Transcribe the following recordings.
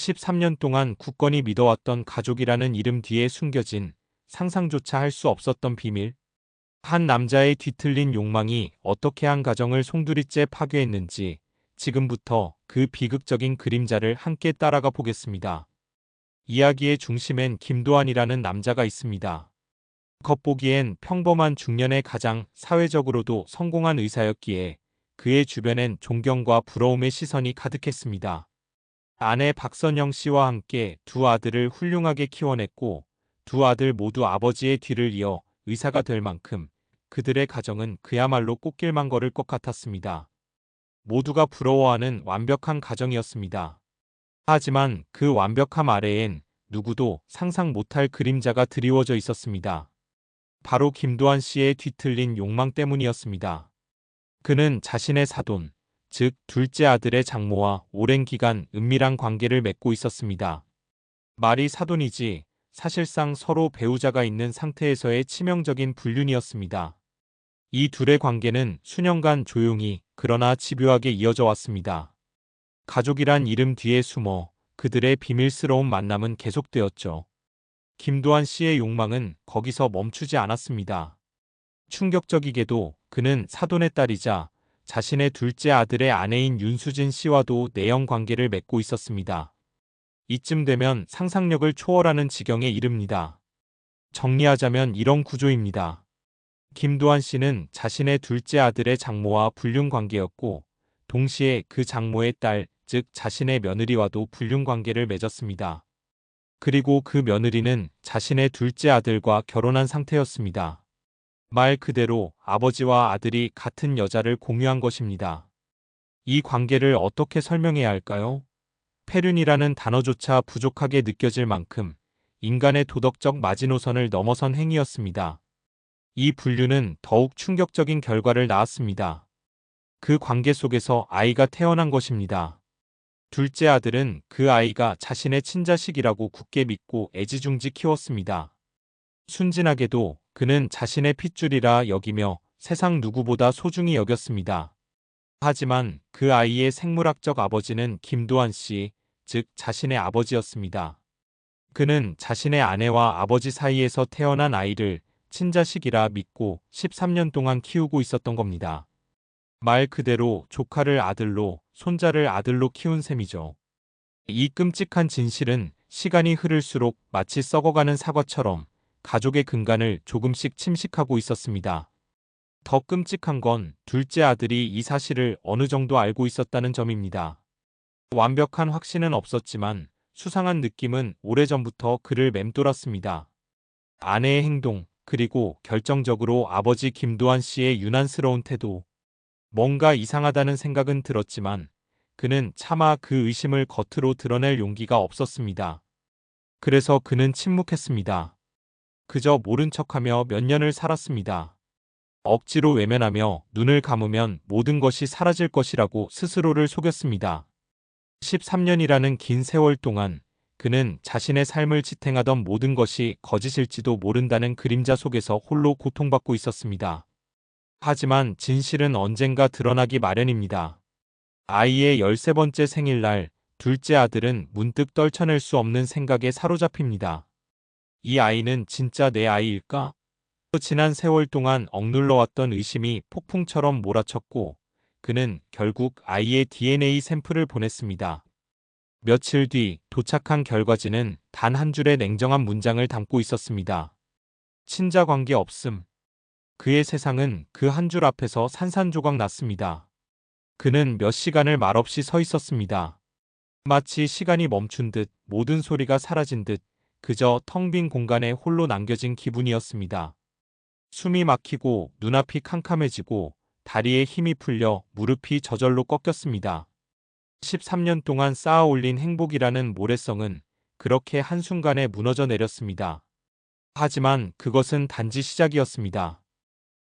13년 동안 굳건히 믿어왔던 가족이라는 이름 뒤에 숨겨진 상상조차 할 수 없었던 비밀. 한 남자의 뒤틀린 욕망이 어떻게 한 가정을 송두리째 파괴했는지 지금부터 그 비극적인 그림자를 함께 따라가 보겠습니다. 이야기의 중심엔 김도환이라는 남자가 있습니다. 겉보기엔 평범한 중년의 가장 사회적으로도 성공한 의사였기에 그의 주변엔 존경과 부러움의 시선이 가득했습니다. 아내 박선영 씨와 함께 두 아들을 훌륭하게 키워냈고 두 아들 모두 아버지의 뒤를 이어 의사가 될 만큼 그들의 가정은 그야말로 꽃길만 걸을 것 같았습니다. 모두가 부러워하는 완벽한 가정이었습니다. 하지만 그 완벽함 아래엔 누구도 상상 못할 그림자가 드리워져 있었습니다. 바로 김도환 씨의 뒤틀린 욕망 때문이었습니다. 그는 자신의 사돈, 즉 둘째 아들의 장모와 오랜 기간 은밀한 관계를 맺고 있었습니다. 말이 사돈이지 사실상 서로 배우자가 있는 상태에서의 치명적인 불륜이었습니다. 이 둘의 관계는 수년간 조용히 그러나 집요하게 이어져 왔습니다. 가족이란 이름 뒤에 숨어 그들의 비밀스러운 만남은 계속되었죠. 김도환 씨의 욕망은 거기서 멈추지 않았습니다. 충격적이게도 그는 사돈의 딸이자 자신의 둘째 아들의 아내인 윤수진 씨와도 내연 관계를 맺고 있었습니다. 이쯤 되면 상상력을 초월하는 지경에 이릅니다. 정리하자면 이런 구조입니다. 김도환 씨는 자신의 둘째 아들의 장모와 불륜 관계였고 동시에 그 장모의 딸, 즉 자신의 며느리와도 불륜 관계를 맺었습니다. 그리고 그 며느리는 자신의 둘째 아들과 결혼한 상태였습니다. 말 그대로 아버지와 아들이 같은 여자를 공유한 것입니다. 이 관계를 어떻게 설명해야 할까요? 폐륜이라는 단어조차 부족하게 느껴질 만큼 인간의 도덕적 마지노선을 넘어선 행위였습니다. 이 분류는 더욱 충격적인 결과를 낳았습니다. 그 관계 속에서 아이가 태어난 것입니다. 둘째 아들은 그 아이가 자신의 친자식이라고 굳게 믿고 애지중지 키웠습니다. 순진하게도 그는 자신의 핏줄이라 여기며 세상 누구보다 소중히 여겼습니다. 하지만 그 아이의 생물학적 아버지는 김도환 씨, 즉 자신의 아버지였습니다. 그는 자신의 아내와 아버지 사이에서 태어난 아이를 친자식이라 믿고 13년 동안 키우고 있었던 겁니다. 말 그대로 조카를 아들로, 손자를 아들로 키운 셈이죠. 이 끔찍한 진실은 시간이 흐를수록 마치 썩어가는 사과처럼 가족의 근간을 조금씩 침식하고 있었습니다. 더 끔찍한 건 둘째 아들이 이 사실을 어느 정도 알고 있었다는 점입니다. 완벽한 확신은 없었지만 수상한 느낌은 오래전부터 그를 맴돌았습니다. 아내의 행동, 그리고 결정적으로 아버지 김도환 씨의 유난스러운 태도. 뭔가 이상하다는 생각은 들었지만 그는 차마 그 의심을 겉으로 드러낼 용기가 없었습니다. 그래서 그는 침묵했습니다. 그저 모른 척하며 몇 년을 살았습니다. 억지로 외면하며 눈을 감으면 모든 것이 사라질 것이라고 스스로를 속였습니다. 13년이라는 긴 세월 동안 그는 자신의 삶을 지탱하던 모든 것이 거짓일지도 모른다는 그림자 속에서 홀로 고통받고 있었습니다. 하지만 진실은 언젠가 드러나기 마련입니다. 아이의 13번째 생일날 둘째 아들은 문득 떨쳐낼 수 없는 생각에 사로잡힙니다. 이 아이는 진짜 내 아이일까? 지난 세월 동안 억눌러왔던 의심이 폭풍처럼 몰아쳤고 그는 결국 아이의 DNA 샘플을 보냈습니다. 며칠 뒤 도착한 결과지는 단 한 줄의 냉정한 문장을 담고 있었습니다. 친자 관계 없음. 그의 세상은 그 한 줄 앞에서 산산조각 났습니다. 그는 몇 시간을 말없이 서 있었습니다. 마치 시간이 멈춘 듯 모든 소리가 사라진 듯 그저 텅 빈 공간에 홀로 남겨진 기분이었습니다. 숨이 막히고 눈앞이 캄캄해지고 다리에 힘이 풀려 무릎이 저절로 꺾였습니다. 13년 동안 쌓아 올린 행복이라는 모래성은 그렇게 한순간에 무너져 내렸습니다. 하지만 그것은 단지 시작이었습니다.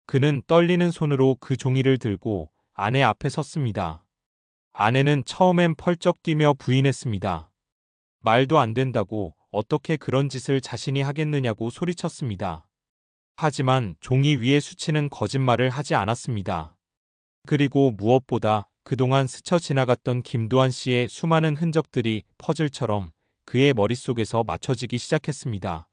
그는 떨리는 손으로 그 종이를 들고 아내 앞에 섰습니다. 아내는 처음엔 펄쩍 뛰며 부인했습니다. 말도 안 된다고 어떻게 그런 짓을 자신이 하겠느냐고 소리쳤습니다. 하지만 종이 위에 수치는 거짓말을 하지 않았습니다. 그리고 무엇보다 그동안 스쳐 지나갔던 김도한 씨의 수많은 흔적들이 퍼즐처럼 그의 머릿속에서 맞춰지기 시작했습니다.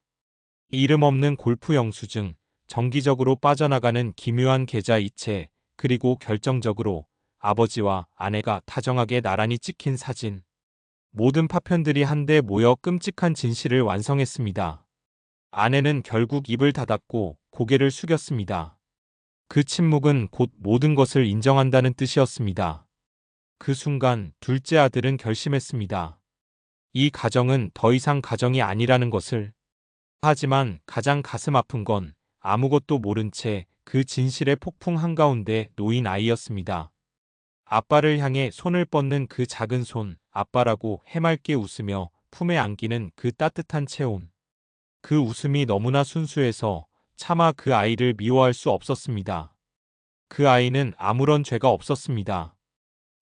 이름 없는 골프 영수증, 정기적으로 빠져나가는 기묘한 계좌 이체, 그리고 결정적으로 아버지와 아내가 다정하게 나란히 찍힌 사진. 모든 파편들이 한데 모여 끔찍한 진실을 완성했습니다. 아내는 결국 입을 닫았고 고개를 숙였습니다. 그 침묵은 곧 모든 것을 인정한다는 뜻이었습니다. 그 순간 둘째 아들은 결심했습니다. 이 가정은 더 이상 가정이 아니라는 것을. 하지만 가장 가슴 아픈 건 아무것도 모른 채 그 진실의 폭풍 한가운데 놓인 아이였습니다. 아빠를 향해 손을 뻗는 그 작은 손, 아빠라고 해맑게 웃으며 품에 안기는 그 따뜻한 체온. 그 웃음이 너무나 순수해서 차마 그 아이를 미워할 수 없었습니다. 그 아이는 아무런 죄가 없었습니다.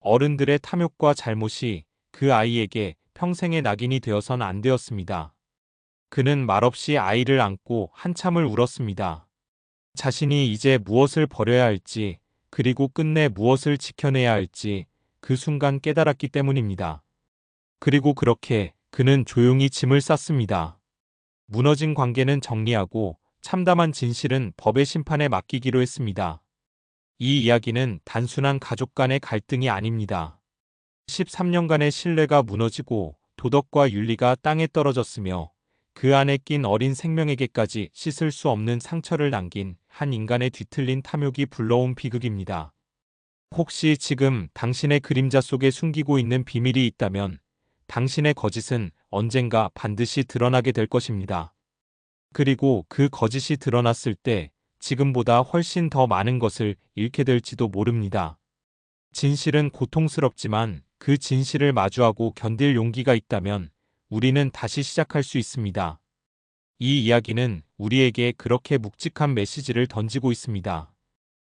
어른들의 탐욕과 잘못이 그 아이에게 평생의 낙인이 되어선 안 되었습니다. 그는 말없이 아이를 안고 한참을 울었습니다. 자신이 이제 무엇을 버려야 할지, 그리고 끝내 무엇을 지켜내야 할지 그 순간 깨달았기 때문입니다. 그리고 그렇게 그는 조용히 짐을 쌌습니다. 무너진 관계는 정리하고 참담한 진실은 법의 심판에 맡기기로 했습니다. 이 이야기는 단순한 가족 간의 갈등이 아닙니다. 13년간의 신뢰가 무너지고 도덕과 윤리가 땅에 떨어졌으며 그 안에 낀 어린 생명에게까지 씻을 수 없는 상처를 남긴 한 인간의 뒤틀린 탐욕이 불러온 비극입니다. 혹시 지금 당신의 그림자 속에 숨기고 있는 비밀이 있다면 당신의 거짓은 언젠가 반드시 드러나게 될 것입니다. 그리고 그 거짓이 드러났을 때 지금보다 훨씬 더 많은 것을 잃게 될지도 모릅니다. 진실은 고통스럽지만 그 진실을 마주하고 견딜 용기가 있다면 우리는 다시 시작할 수 있습니다. 이 이야기는 우리에게 그렇게 묵직한 메시지를 던지고 있습니다.